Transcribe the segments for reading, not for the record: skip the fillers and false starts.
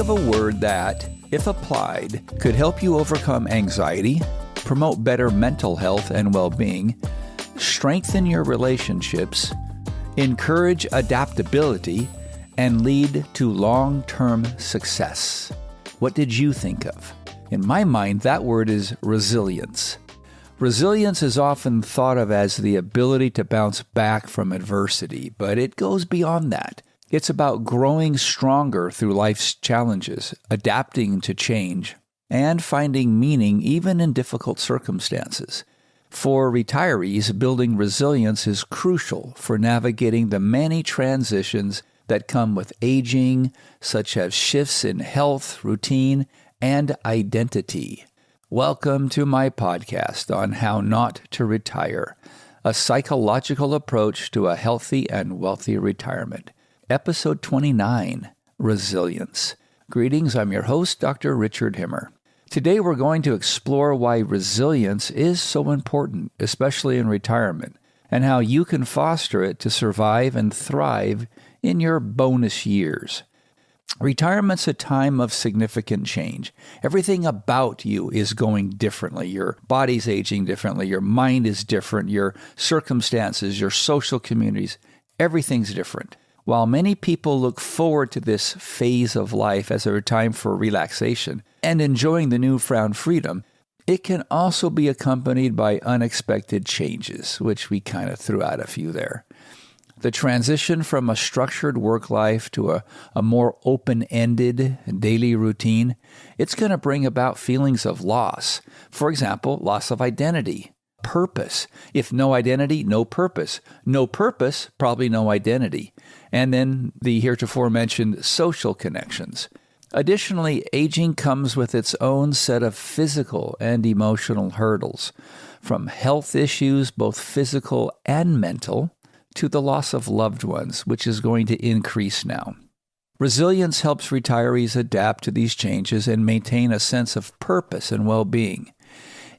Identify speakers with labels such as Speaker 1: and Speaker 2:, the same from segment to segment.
Speaker 1: of a word that, if applied, could help you overcome anxiety, promote better mental health and well-being, strengthen your relationships, encourage adaptability, and lead to long-term success. What did you think of? In my mind, that word is resilience. Resilience is often thought of as the ability to bounce back from adversity, but it goes beyond that. It's about growing stronger through life's challenges, adapting to change, and finding meaning even in difficult circumstances. For retirees, building resilience is crucial for navigating the many transitions that come with aging, such as shifts in health, routine, and identity. Welcome to my podcast on how not to retire, a psychological approach to a healthy and wealthy retirement. Episode 29, Resilience. Greetings, I'm your host, Dr. Richard Himmer. Today we're going to explore why resilience is so important, especially in retirement, and how you can foster it to survive and thrive in your bonus years. Retirement's a time of significant change. Everything about you is going differently. Your body's aging differently. Your mind is different. Your circumstances, your social communities, everything's different. While many people look forward to this phase of life as a time for relaxation and enjoying the newfound freedom, it can also be accompanied by unexpected changes, which we kind of threw out a few there. The transition from a structured work life to a more open-ended daily routine, it's going to bring about feelings of loss. For example, loss of identity, purpose. If no identity, no purpose. No purpose, probably no identity. And then the heretofore mentioned social connections. Additionally, aging comes with its own set of physical and emotional hurdles, from health issues, both physical and mental, to the loss of loved ones, which is going to increase now. Resilience helps retirees adapt to these changes and maintain a sense of purpose and well-being.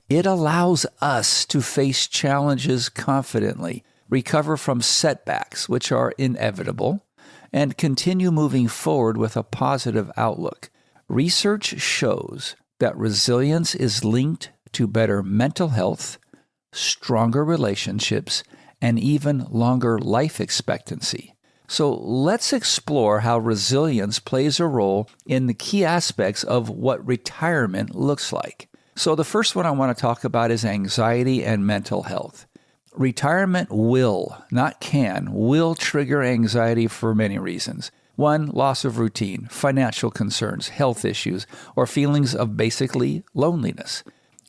Speaker 1: It allows us to face challenges confidently, recover from setbacks, which are inevitable, and continue moving forward with a positive outlook. Research shows that resilience is linked to better mental health, stronger relationships, and even longer life expectancy. So let's explore how resilience plays a role in the key aspects of what retirement looks like. So the first one I want to talk about is anxiety and mental health. Retirement will, not can, will trigger anxiety for many reasons. One, loss of routine, financial concerns, health issues, or feelings of basically loneliness.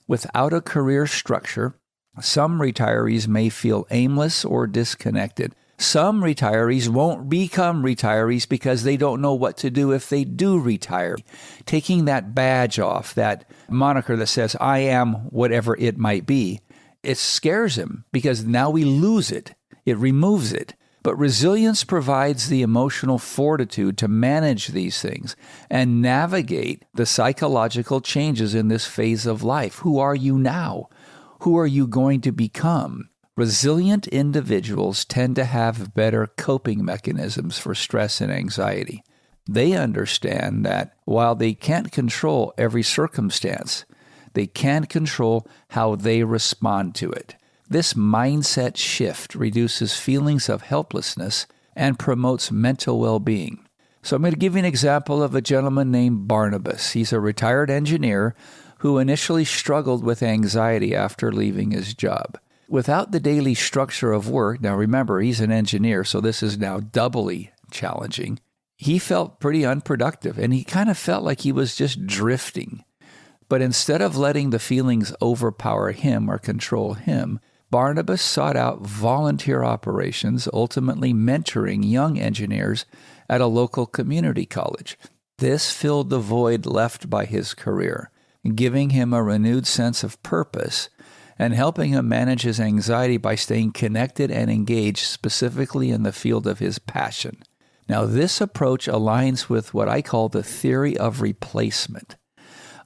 Speaker 1: Without a career structure, some retirees may feel aimless or disconnected. Some retirees won't become retirees because they don't know what to do if they do retire. Taking that badge off, that moniker that says, I am whatever it might be, it scares him because now we lose it. It removes it. But resilience provides the emotional fortitude to manage these things and navigate the psychological changes in this phase of life. Who are you now? Who are you going to become? Resilient individuals tend to have better coping mechanisms for stress and anxiety. They understand that while they can't control every circumstance, they can control how they respond to it. This mindset shift reduces feelings of helplessness and promotes mental well-being. So I'm going to give you an example of a gentleman named Barnabas. He's a retired engineer who initially struggled with anxiety after leaving his job. Without the daily structure of work, now remember, he's an engineer, so this is now doubly challenging. He felt pretty unproductive, and he kind of felt like he was just drifting. But instead of letting the feelings overpower him or control him, Barnabas sought out volunteer operations, ultimately mentoring young engineers at a local community college. This filled the void left by his career, giving him a renewed sense of purpose and helping him manage his anxiety by staying connected and engaged specifically in the field of his passion. Now, this approach aligns with what I call the theory of replacement.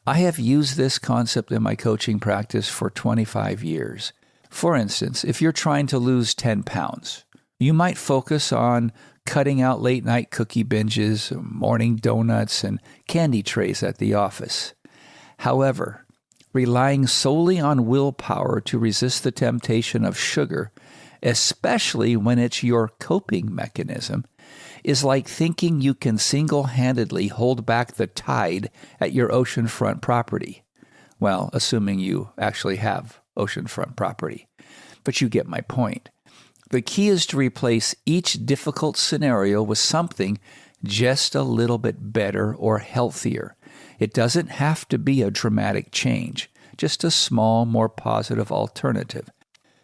Speaker 1: I have used this concept in my coaching practice for 25 years. For instance, if you're trying to lose 10 pounds, you might focus on cutting out late-night cookie binges, morning donuts, and candy trays at the office. However, relying solely on willpower to resist the temptation of sugar, especially when it's your coping mechanism, is like thinking you can single-handedly hold back the tide at your oceanfront property. Well, assuming you actually have oceanfront property. But you get my point. The key is to replace each difficult scenario with something just a little bit better or healthier. It doesn't have to be a dramatic change, just a small, more positive alternative.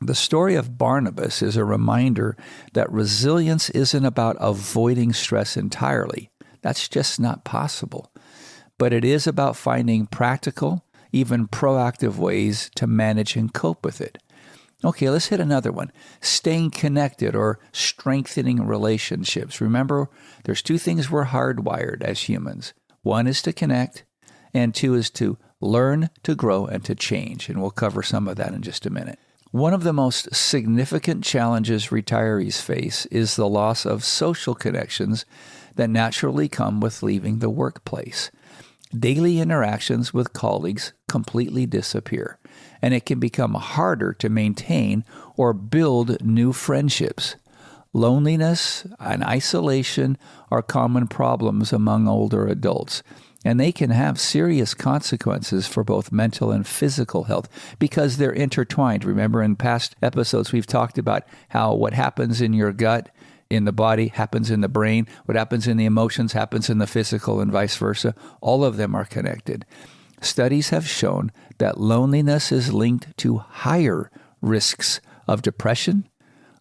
Speaker 1: The story of Barnabas is a reminder that resilience isn't about avoiding stress entirely. That's just not possible. But it is about finding practical, even proactive ways to manage and cope with it. Okay, let's hit another one. Staying connected or strengthening relationships. Remember, there's two things we're hardwired as humans. One is to connect, and two is to learn, to grow, and to change. And we'll cover some of that in just a minute. One of the most significant challenges retirees face is the loss of social connections that naturally come with leaving the workplace. Daily interactions with colleagues completely disappear, and it can become harder to maintain or build new friendships. Loneliness and isolation are common problems among older adults, and they can have serious consequences for both mental and physical health because they're intertwined. Remember, in past episodes, we've talked about how what happens in your gut, in the body, happens in the brain. What happens in the emotions happens in the physical, and vice versa. All of them are connected. Studies have shown that loneliness is linked to higher risks of depression,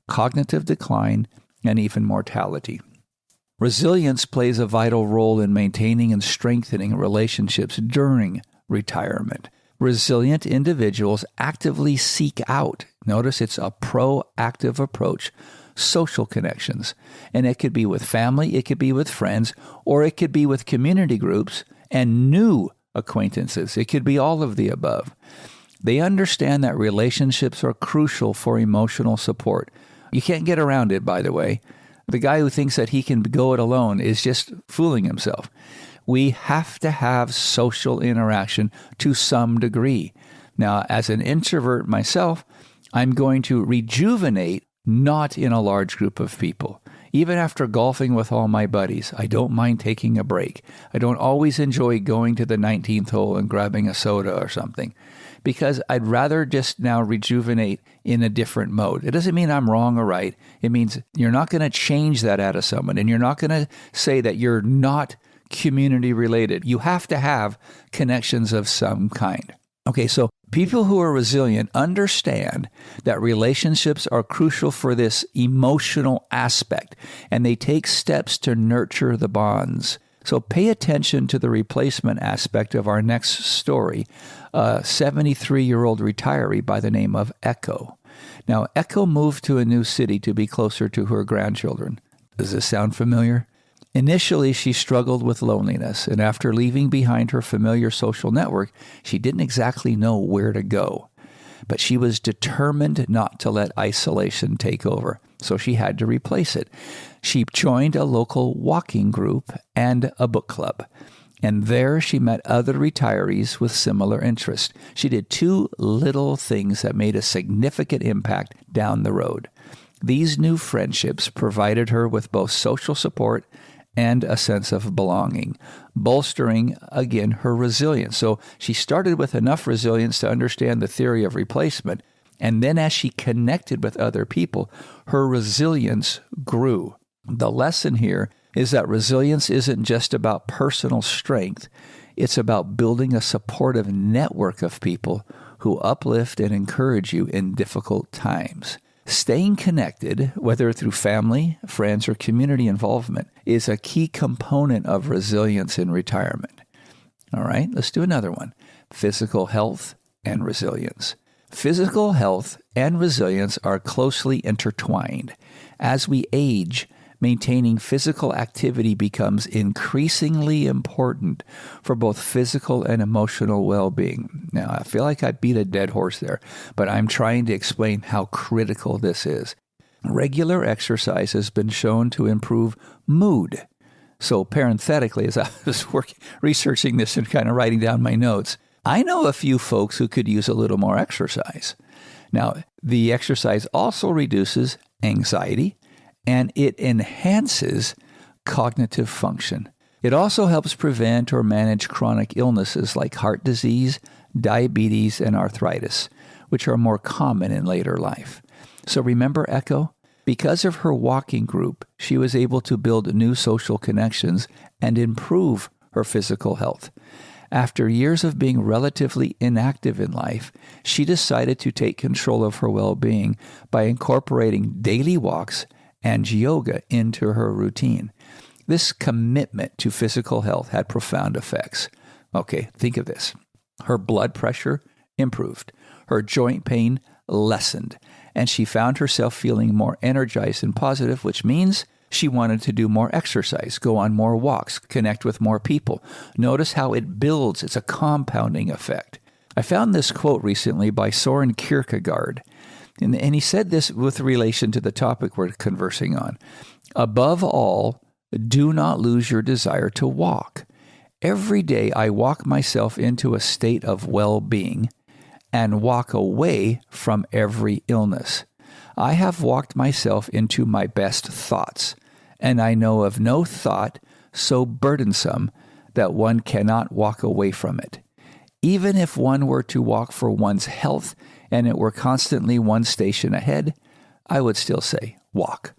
Speaker 1: cognitive decline, and even mortality. Resilience plays a vital role in maintaining and strengthening relationships during retirement. Resilient individuals actively seek out, notice it's a proactive approach, social connections. And it could be with family, it could be with friends, or it could be with community groups and new acquaintances. It could be all of the above. They understand that relationships are crucial for emotional support. You can't get around it, by the way. The guy who thinks that he can go it alone is just fooling himself. We have to have social interaction to some degree. Now, as an introvert myself, I'm going to rejuvenate not in a large group of people. Even after golfing with all my buddies, I don't mind taking a break. I don't always enjoy going to the 19th hole and grabbing a soda or something, because I'd rather just now rejuvenate in a different mode. It doesn't mean I'm wrong or right. It means you're not going to change that out of someone, and you're not going to say that you're not community related. You have to have connections of some kind. Okay, so people who are resilient understand that relationships are crucial for this emotional aspect, and they take steps to nurture the bonds. So pay attention to the replacement aspect of our next story, a 73-year-old retiree by the name of Echo. Now, Echo moved to a new city to be closer to her grandchildren. Does this sound familiar? Initially, she struggled with loneliness, and after leaving behind her familiar social network, she didn't exactly know where to go. But she was determined not to let isolation take over, so she had to replace it. She joined a local walking group and a book club, and there she met other retirees with similar interests. She did two little things that made a significant impact down the road. These new friendships provided her with both social support and a sense of belonging, bolstering, again, her resilience. So she started with enough resilience to understand the theory of replacement, and then as she connected with other people, her resilience grew. The lesson here is that resilience isn't just about personal strength. It's about building a supportive network of people who uplift and encourage you in difficult times. Staying connected, whether through family, friends, or community involvement, is a key component of resilience in retirement. All right, let's do another one. Physical health and resilience. Physical health and resilience are closely intertwined. As we age, maintaining physical activity becomes increasingly important for both physical and emotional well-being. Now, I feel like I beat a dead horse there, but I'm trying to explain how critical this is. Regular exercise has been shown to improve mood. So parenthetically, as I was researching this and kind of writing down my notes, I know a few folks who could use a little more exercise. Now, the exercise also reduces anxiety and it enhances cognitive function. It also helps prevent or manage chronic illnesses like heart disease, diabetes, and arthritis, which are more common in later life. So remember Echo? Because of her walking group, she was able to build new social connections and improve her physical health. After years of being relatively inactive in life, she decided to take control of her well-being by incorporating daily walks and yoga into her routine. This commitment to physical health had profound effects. Okay, think of this. Her blood pressure improved. Her joint pain lessened. And she found herself feeling more energized and positive, which means she wanted to do more exercise, go on more walks, connect with more people. Notice how it builds. It's a compounding effect. I found this quote recently by Soren Kierkegaard, and he said this with relation to the topic we're conversing on. Above all, do not lose your desire to walk. Every day I walk myself into a state of well-being and walk away from every illness. I have walked myself into my best thoughts, and I know of no thought so burdensome that one cannot walk away from it. Even if one were to walk for one's health and it were constantly one station ahead, I would still say walk.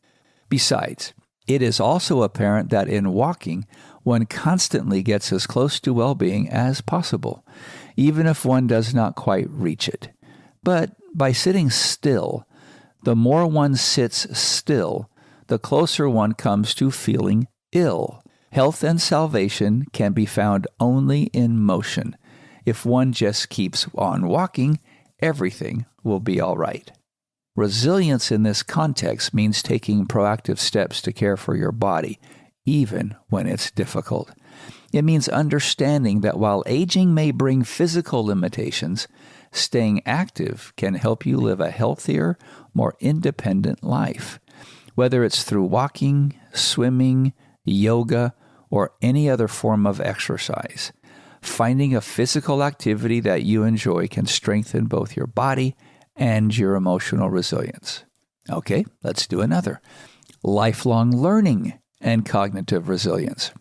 Speaker 1: Besides, it is also apparent that in walking, one constantly gets as close to well-being as possible, even if one does not quite reach it. But by sitting still, the more one sits still, the closer one comes to feeling ill. Health and salvation can be found only in motion. If one just keeps on walking, everything will be all right. Resilience in this context means taking proactive steps to care for your body, even when it's difficult. It means understanding that while aging may bring physical limitations, staying active can help you live a healthier, more independent life. Whether it's through walking, swimming, yoga, or any other form of exercise, finding a physical activity that you enjoy can strengthen both your body and your emotional resilience. Okay, let's do another. Lifelong learning and cognitive resilience.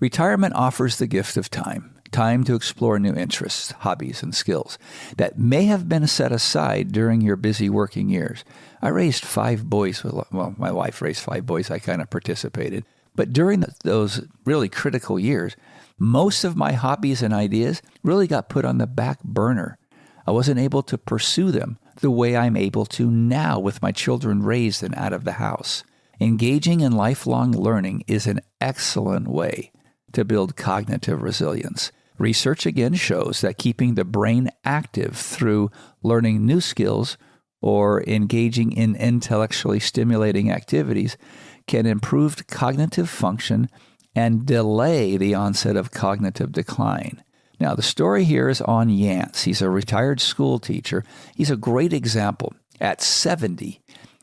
Speaker 1: Retirement offers the gift of time to explore new interests, hobbies, and skills that may have been set aside during your busy working years. I raised 5 boys. Well, my wife raised 5 boys. I kind of participated. But during those really critical years, most of my hobbies and ideas really got put on the back burner. I wasn't able to pursue them the way I'm able to now with my children raised and out of the house. Engaging in lifelong learning is an excellent way to build cognitive resilience. Research again shows that keeping the brain active through learning new skills or engaging in intellectually stimulating activities can improve cognitive function and delay the onset of cognitive decline. Now, the story here is on Yance. He's a retired school teacher. He's a great example. At 70,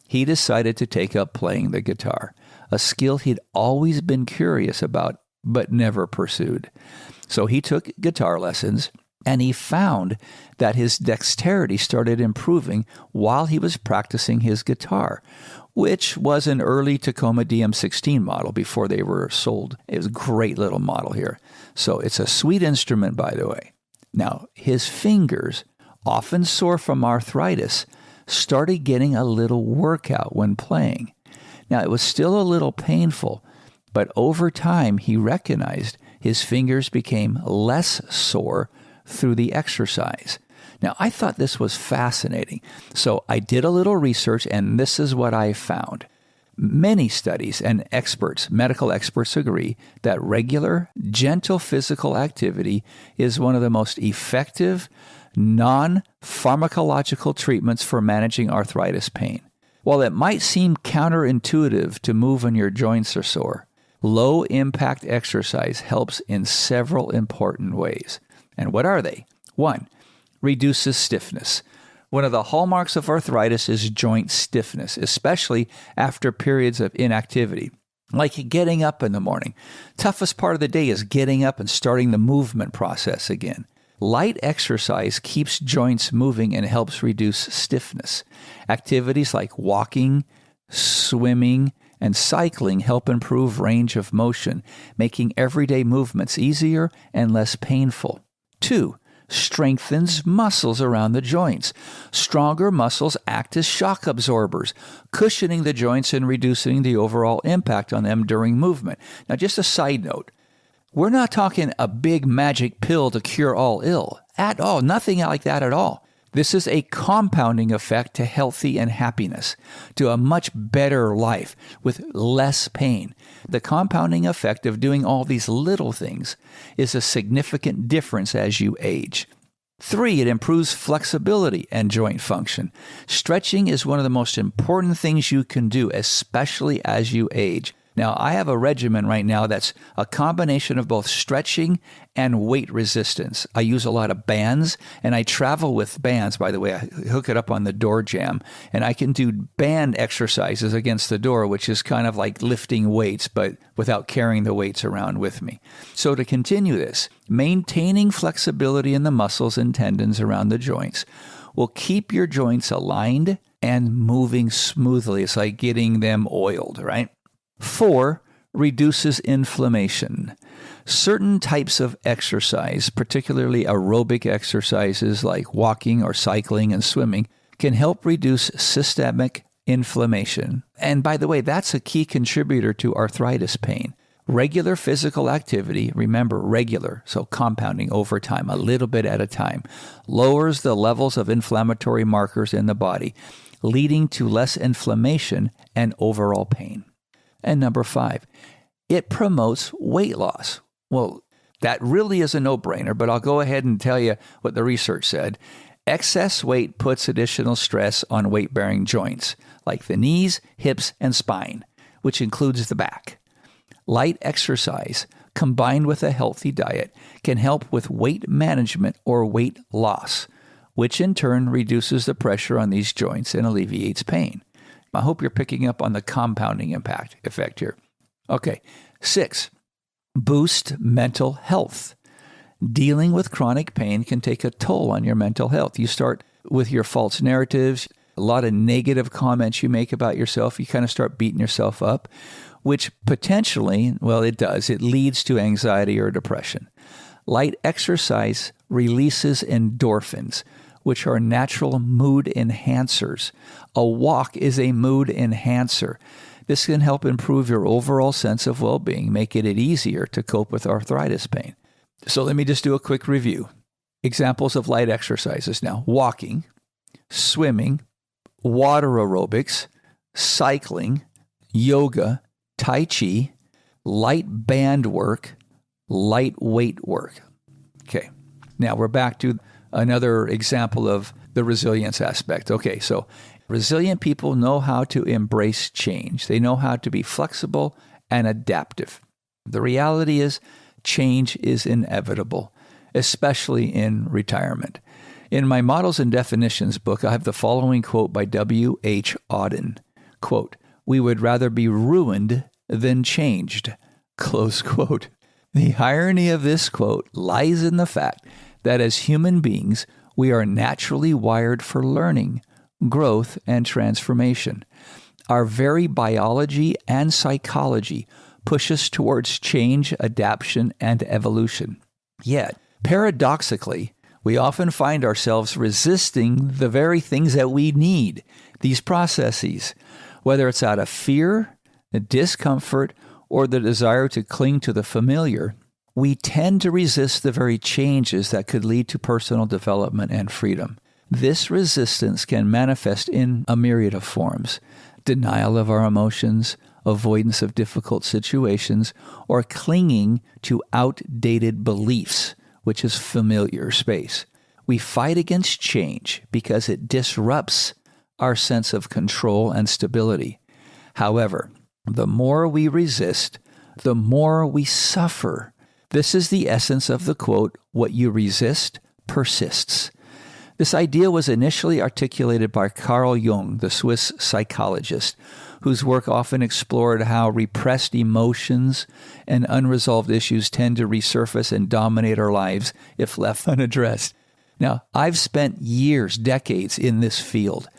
Speaker 1: he decided to take up playing the guitar, a skill he'd always been curious about but never pursued. So he took guitar lessons, and he found that his dexterity started improving while he was practicing his guitar, which was an early Tacoma DM16 model before they were sold. It was a great little model here. So it's a sweet instrument, by the way. Now, his fingers, often sore from arthritis, started getting a little workout when playing. Now, it was still a little painful, but over time, he recognized his fingers became less sore through the exercise. Now, I thought this was fascinating. So I did a little research, and this is what I found. Many studies and medical experts agree that regular, gentle physical activity is one of the most effective, non-pharmacological treatments for managing arthritis pain. While it might seem counterintuitive to move when your joints are sore, low-impact exercise helps in several important ways. And what are they? 1, reduces stiffness. One of the hallmarks of arthritis is joint stiffness, especially after periods of inactivity, like getting up in the morning. Toughest part of the day is getting up and starting the movement process again. Light exercise keeps joints moving and helps reduce stiffness. Activities like walking, swimming, and cycling help improve range of motion, making everyday movements easier and less painful. 2. Strengthens muscles around the joints. Stronger muscles act as shock absorbers, cushioning the joints and reducing the overall impact on them during movement. Now, just a side note, we're not talking a big magic pill to cure all ill at all. Nothing like that at all. This is a compounding effect to healthy and happiness, to a much better life with less pain. The compounding effect of doing all these little things is a significant difference as you age. 3, it improves flexibility and joint function. Stretching is one of the most important things you can do, especially as you age. Now, I have a regimen right now that's a combination of both stretching and weight resistance. I use a lot of bands, and I travel with bands, by the way. I hook it up on the door jamb, and I can do band exercises against the door, which is kind of like lifting weights, but without carrying the weights around with me. So to continue this, maintaining flexibility in the muscles and tendons around the joints will keep your joints aligned and moving smoothly. It's like getting them oiled, right? 4, reduces inflammation. Certain types of exercise, particularly aerobic exercises like walking or cycling and swimming, can help reduce systemic inflammation. And by the way, that's a key contributor to arthritis pain. Regular physical activity, remember regular, so compounding over time, a little bit at a time, lowers the levels of inflammatory markers in the body, leading to less inflammation and overall pain. And number 5, it promotes weight loss. Well, that really is a no-brainer, but I'll go ahead and tell you what the research said. Excess weight puts additional stress on weight-bearing joints, like the knees, hips, and spine, which includes the back. Light exercise, combined with a healthy diet, can help with weight management or weight loss, which in turn reduces the pressure on these joints and alleviates pain. I hope you're picking up on the compounding effect here. Okay, 6, boost mental health. Dealing with chronic pain can take a toll on your mental health. You start with your false narratives, a lot of negative comments you make about yourself. You kind of start beating yourself up, which potentially, well, it does. It leads to anxiety or depression. Light exercise releases endorphins, which are natural mood enhancers. A walk is a mood enhancer. This can help improve your overall sense of well-being, making it easier to cope with arthritis pain. So let me just do a quick review. Examples of light exercises now: walking, swimming, water aerobics, cycling, yoga, tai chi, light band work, light weight work. Okay, now we're back to another example of the resilience aspect. Okay, so resilient people know how to embrace change. They know how to be flexible and adaptive. The reality is change is inevitable, especially in retirement. In my Models and Definitions book, I have the following quote by W.H. Auden. Quote, "We would rather be ruined than changed." Close quote. The irony of this quote lies in the fact that as human beings, we are naturally wired for learning, growth, and transformation. Our very biology and psychology push us towards change, adaptation, and evolution. Yet, paradoxically, we often find ourselves resisting the very things that we need, these processes, whether it's out of fear, discomfort, or the desire to cling to the familiar. We tend to resist the very changes that could lead to personal development and freedom. This resistance can manifest in a myriad of forms: denial of our emotions, avoidance of difficult situations, or clinging to outdated beliefs, which is familiar space. We fight against change because it disrupts our sense of control and stability. However, the more we resist, the more we suffer. This is the essence of the quote, "What you resist persists." This idea was initially articulated by Carl Jung, the Swiss psychologist, whose work often explored how repressed emotions and unresolved issues tend to resurface and dominate our lives if left unaddressed. Now, I've spent years, decades in this field,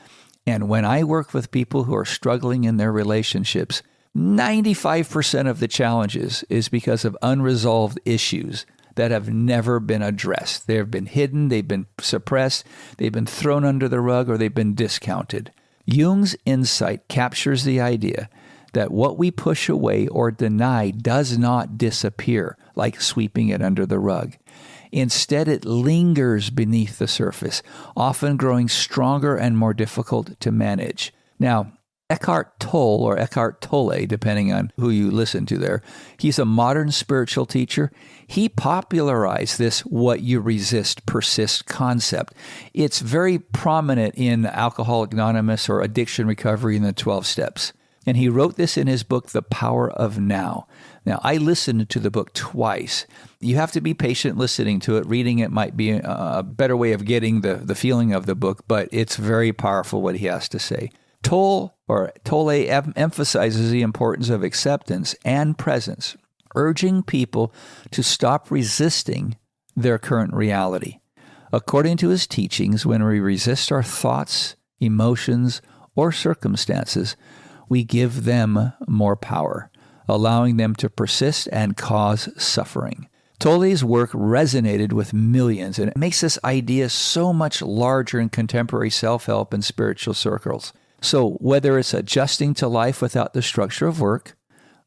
Speaker 1: and when I work with people who are struggling in their relationships, 95% of the challenges is because of unresolved issues that have never been addressed. They have been hidden, they've been suppressed, they've been thrown under the rug, or they've been discounted. Jung's insight captures the idea that what we push away or deny does not disappear, like sweeping it under the rug. Instead, it lingers beneath the surface, often growing stronger and more difficult to manage. Now, Eckhart Tolle, or Eckhart Tolle, depending on who you listen to there, he's a modern spiritual teacher. He popularized this "what you resist persists" concept. It's very prominent in Alcoholics Anonymous or addiction recovery in the 12 steps. And he wrote this in his book, The Power of Now. Now, I listened to the book twice. You have to be patient listening to it. Reading it might be a better way of getting the feeling of the book, but it's very powerful what he has to say. Tolle emphasizes the importance of acceptance and presence, urging people to stop resisting their current reality. According to his teachings, when we resist our thoughts, emotions, or circumstances, we give them more power, allowing them to persist and cause suffering. Tolle's work resonated with millions, and it makes this idea so much larger in contemporary self-help and spiritual circles. So whether it's adjusting to life without the structure of work,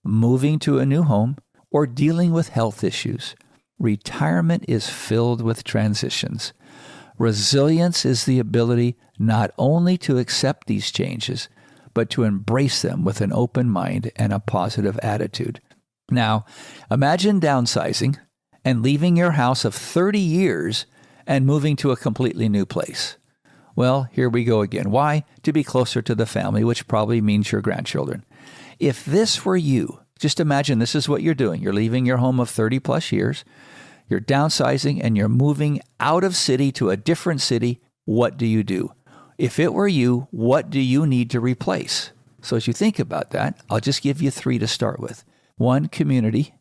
Speaker 1: moving to a new home, or dealing with health issues, retirement is filled with transitions. Resilience is the ability not only to accept these changes, but to embrace them with an open mind and a positive attitude. Now, imagine downsizing and leaving your house of 30 years and moving to a completely new place. Well, here we go again. Why? To be closer to the family, which probably means your grandchildren. If this were you, just imagine this is what you're doing. You're leaving your home of 30 plus years. You're downsizing and you're moving out of city to a different city. What do you do? If it were you, what do you need to replace? So as you think about that, I'll just give you 3 to start with. 1, community.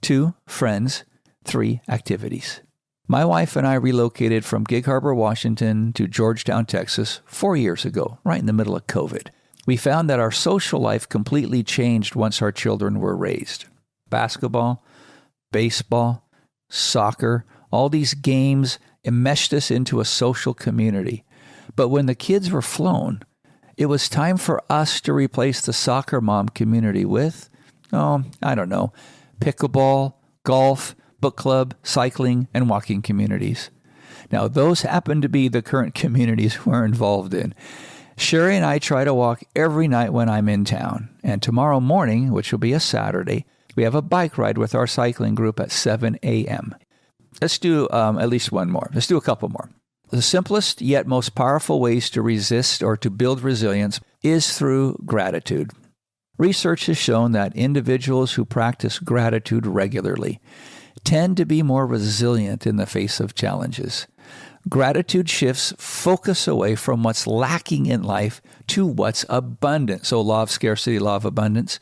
Speaker 1: 2, friends. 3, activities. My wife and I relocated from Gig Harbor, Washington to Georgetown, Texas 4 years ago, right in the middle of COVID. We found that our social life completely changed once our children were raised. Basketball, baseball, soccer, all these games enmeshed us into a social community. But when the kids were flown, it was time for us to replace the soccer mom community with, pickleball, golf, book club, cycling, and walking communities. Now, those happen to be the current communities we're involved in. Sherry and I try to walk every night when I'm in town. And tomorrow morning, which will be a Saturday, we have a bike ride with our cycling group at 7 a.m. Let's do at least one more. Let's do a couple more. The simplest yet most powerful ways to resist or to build resilience is through gratitude. Research has shown that individuals who practice gratitude regularly tend to be more resilient in the face of challenges. Gratitude shifts focus away from what's lacking in life to what's abundant. So law of scarcity, law of abundance,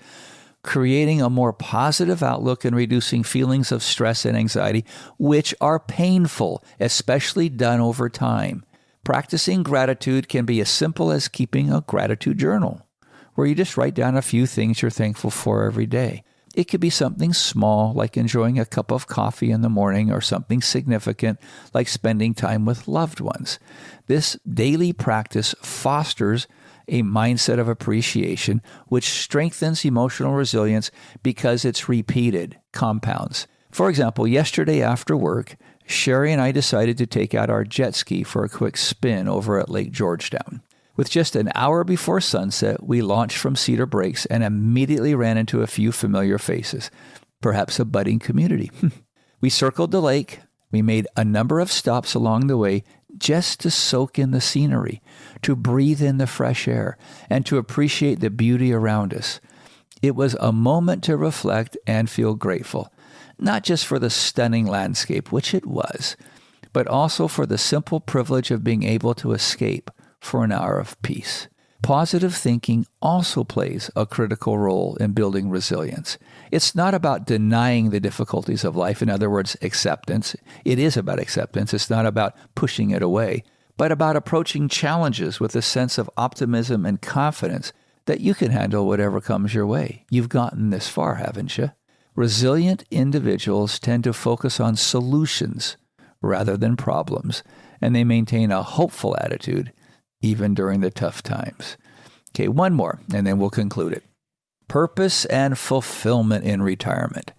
Speaker 1: creating a more positive outlook and reducing feelings of stress and anxiety, which are painful, especially done over time. Practicing gratitude can be as simple as keeping a gratitude journal, where you just write down a few things you're thankful for every day. It could be something small, like enjoying a cup of coffee in the morning, or something significant, like spending time with loved ones. This daily practice fosters a mindset of appreciation, which strengthens emotional resilience because it's repeated, compounds. For example, yesterday after work, Sherry and I decided to take out our jet ski for a quick spin over at Lake Georgetown. With just an hour before sunset, we launched from Cedar Breaks and immediately ran into a few familiar faces, perhaps a budding community. We circled the lake. We made a number of stops along the way just to soak in the scenery, to breathe in the fresh air, and to appreciate the beauty around us. It was a moment to reflect and feel grateful, not just for the stunning landscape, which it was, but also for the simple privilege of being able to escape for an hour of peace. Positive thinking also plays a critical role in building resilience. It's not about denying the difficulties of life, in other words, acceptance. It is about acceptance. It's not about pushing it away, but about approaching challenges with a sense of optimism and confidence that you can handle whatever comes your way. You've gotten this far, haven't you? Resilient individuals tend to focus on solutions rather than problems, and they maintain a hopeful attitude even during the tough times. Okay, one more, and then we'll conclude it. Purpose and fulfillment in retirement.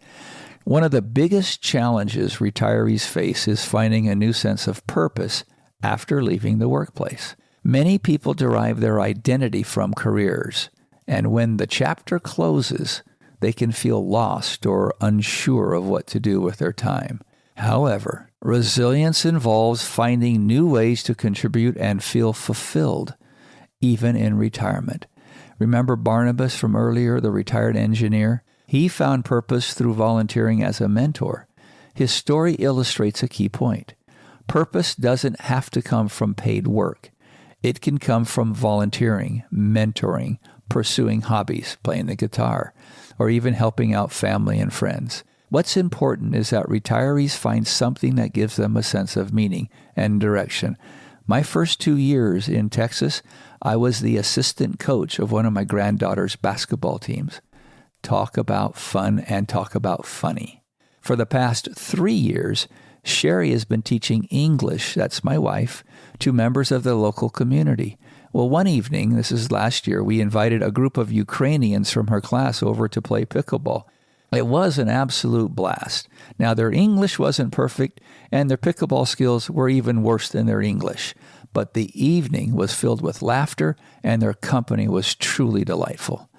Speaker 1: One of the biggest challenges retirees face is finding a new sense of purpose after leaving the workplace. Many people derive their identity from careers, and when the chapter closes, they can feel lost or unsure of what to do with their time. However, resilience involves finding new ways to contribute and feel fulfilled, even in retirement. Remember Barnabas from earlier, the retired engineer? He found purpose through volunteering as a mentor. His story illustrates a key point. Purpose doesn't have to come from paid work. It can come from volunteering, mentoring, pursuing hobbies, playing the guitar, or even helping out family and friends. What's important is that retirees find something that gives them a sense of meaning and direction. My first 2 years in Texas, I was the assistant coach of one of my granddaughter's basketball teams. Talk about fun and talk about funny. For the past 3 years, Sherry has been teaching English, that's my wife, to members of the local community. Well, one evening, this is last year, we invited a group of Ukrainians from her class over to play pickleball. It was an absolute blast. Now, their English wasn't perfect, and their pickleball skills were even worse than their English. But the evening was filled with laughter, and their company was truly delightful.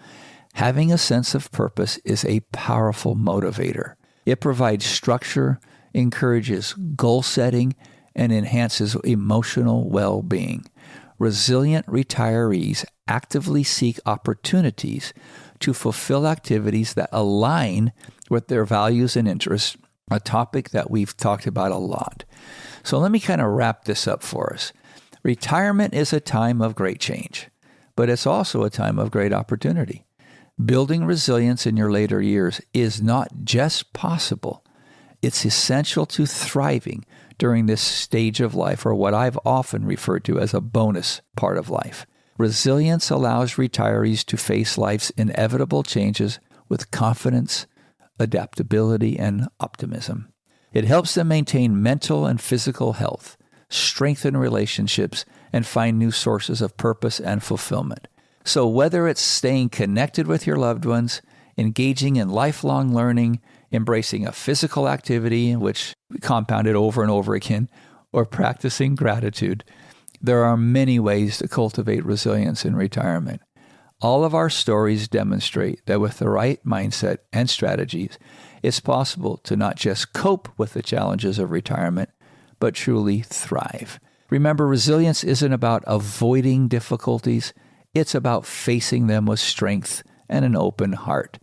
Speaker 1: Having a sense of purpose is a powerful motivator. It provides structure, encourages goal setting, and enhances emotional well-being. Resilient retirees actively seek opportunities to fulfill activities that align with their values and interests, a topic that we've talked about a lot. So let me kind of wrap this up for us. Retirement is a time of great change, but it's also a time of great opportunity. Building resilience in your later years is not just possible, it's essential to thriving during this stage of life, or what I've often referred to as a bonus part of life. Resilience allows retirees to face life's inevitable changes with confidence, adaptability, and optimism. It helps them maintain mental and physical health, strengthen relationships, and find new sources of purpose and fulfillment. So whether it's staying connected with your loved ones, engaging in lifelong learning, embracing a physical activity, which compounded over and over again, or practicing gratitude, there are many ways to cultivate resilience in retirement. All of our stories demonstrate that with the right mindset and strategies, it's possible to not just cope with the challenges of retirement, but truly thrive. Remember, resilience isn't about avoiding difficulties. It's about facing them with strength and an open heart.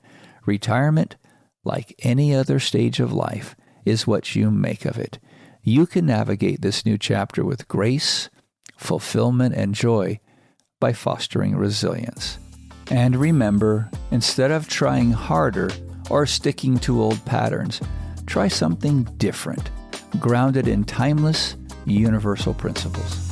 Speaker 1: Retirement, like any other stage of life, is what you make of it. You can navigate this new chapter with grace, fulfillment, and joy by fostering resilience. And remember, instead of trying harder or sticking to old patterns, try something different, grounded in timeless, universal principles.